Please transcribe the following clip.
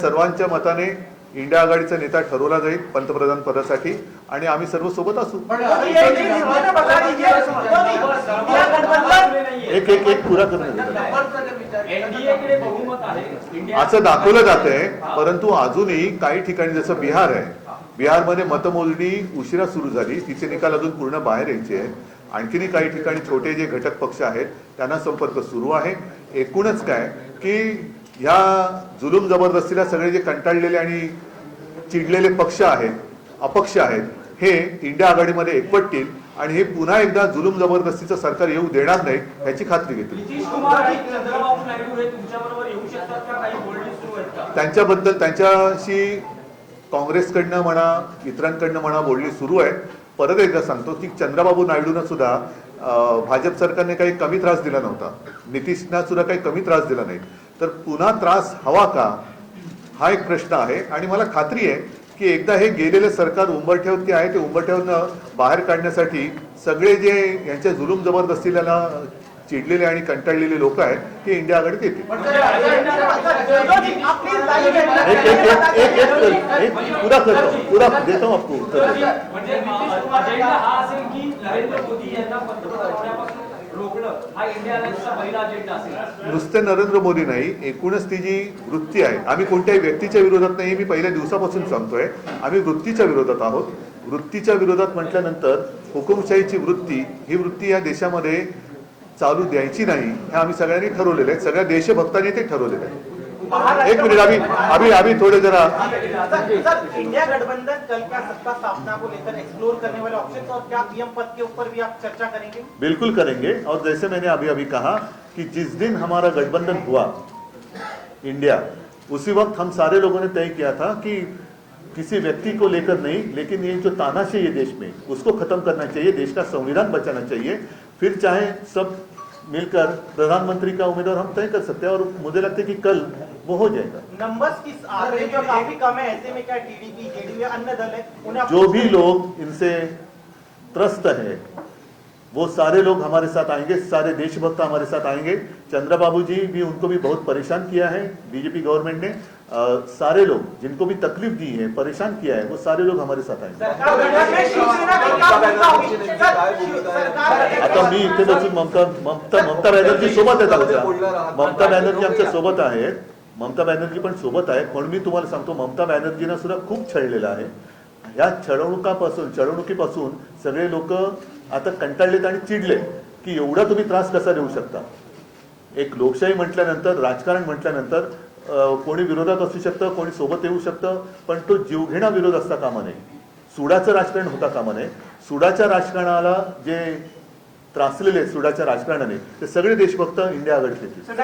सर्वांच्या मताने इंडिया आघाडीचा नेता ठरवला जाईल पंतप्रधान पदासाठी आणि आम्ही सर्व सोबत असू। एक एक एक पुरा असं दाखवलं जातंय, परंतु अजूनही काही ठिकाणी जसं बिहार आहे, बिहारमध्ये मतमोजणी उशिरा सुरू झाली, तिचे निकाल अजून पूर्ण बाहेर यायचे आहेत। आणखीनही काही ठिकाणी छोटे जे घटक पक्ष आहेत त्यांना संपर्क सुरू आहे। एकूणच काय की या जुलूम जबरदस्तीला सगळे जे कंटाळलेले आणि चिडलेले पक्ष आहेत, अपक्ष आहेत, हे इंडिया आघाडीमध्ये एकवटतील आणि हे पुन्हा एकदा जुलूम जबरदस्तीचं सरकार येऊ देणार नाही याची खात्री घेतील। त्यांच्याबद्दल त्यांच्याशी काँग्रेसकडनं म्हणा इतरांकडनं म्हणा बोलणी सुरू आहे। परत एकदा सांगतो की चंद्रबाबू नायडूंना सुद्धा भाजप सरकारने काही कमी त्रास दिला नव्हता, नितीशना सुद्धा काही कमी त्रास दिला नाही, तर पुन्हा त्रास हवा का हा एक प्रश्न आहे। आणि मला खात्री आहे की एकदा हे गेलेले सरकार उंबरठ्यावरती आहे ते उंबरठ्यावरनं बाहेर काढण्यासाठी सगळे जे यांच्या जुलूम जबरदस्तीला चिडलेले आणि कंटाळलेले लोक आहेत ते इंडिया आघाडीत येतील। पूरा देता हूं आपको नुसते नरेंद्र मोदी नाही, एकूणच ती जी वृत्ती आहे, आम्ही कोणत्याही व्यक्तीच्या विरोधात नाही, मी पहिल्या दिवसापासून सांगतोय, आम्ही वृत्तीच्या विरोधात आहोत। वृत्तीच्या विरोधात म्हटल्यानंतर हुकुमशाहीची वृत्ती ही वृत्ती या देशामध्ये चालू द्यायची नाही हे आम्ही सगळ्यांनी ठरवलेलं आहे, सगळ्या देशभक्तांनी ते ठरवलेलं आहे। एक मिनट अभी थोड़े जरा इंडिया गठबंधन कल क्या सत्ता स्थापना को लेकर एक्सप्लोर करने वाले ऑप्शन और क्या पीएम पद के ऊपर भी आप चर्चा करेंगे? बिल्कुल करेंगे। और जैसे मैंने अभी कहा कि जिस दिन हमारा गठबंधन हुआ इंडिया, उसी वक्त हम सारे लोगों ने तय किया था कि किसी व्यक्ति को लेकर नहीं, लेकिन ये जो तानाशाही है देश में उसको खत्म करना चाहिए, देश का संविधान बचाना चाहिए। फिर चाहे सब मिलकर प्रधानमंत्री का उम्मीदवार हम तय कर सकते हैं और मुझे लगता है कि कल वो हो जाएगा। नंबर्स किस आंकड़े जो काफी कम है, ऐसे में क्या टीडीपी जेडीयू अन्य दल है जो भी लोग इनसे त्रस्त है वो सारे लोग हमारे साथ आएंगे, सारे देशभक्त हमारे साथ आएंगे। चंद्रबाबू जी भी, उनको भी बहुत परेशान किया है बीजेपी गवर्नमेंट ने, सारे लोग जिनको भी तकलीफ दी है, परेशान किया है, वो सारे लोग हमारे साथ आएंगे। आता मी इथे बसून ममता बॅनर्जी सोबत आहेत, ममता बॅनर्जी आमच्या सोबत आहेत, ममता बॅनर्जी पण सोबत आहेत, पण मी तुम्हाला सांगतो ममता बॅनर्जींना सुद्धा खूप छळलेलं आहे। या छळवणुकीपासून सगळे लोक आता कंटाळलेत आणि चिडले की एवढा तुम्ही त्रास कसा देऊ शकता। एक लोकशाही म्हटल्यानंतर, राजकारण म्हटल्यानंतर कोणी विरोधात असू शकतं, कोणी सोबत येऊ शकतं, पण तो जीवघेणा विरोध असता कामा नये, सुडाचं राजकारण होता कामा नये। सुडाच्या राजकारणाला जे त्रासलेले सुडाच्या राजकारणाने ते सगळे देशभक्त इंडिया आघाडीत येतील।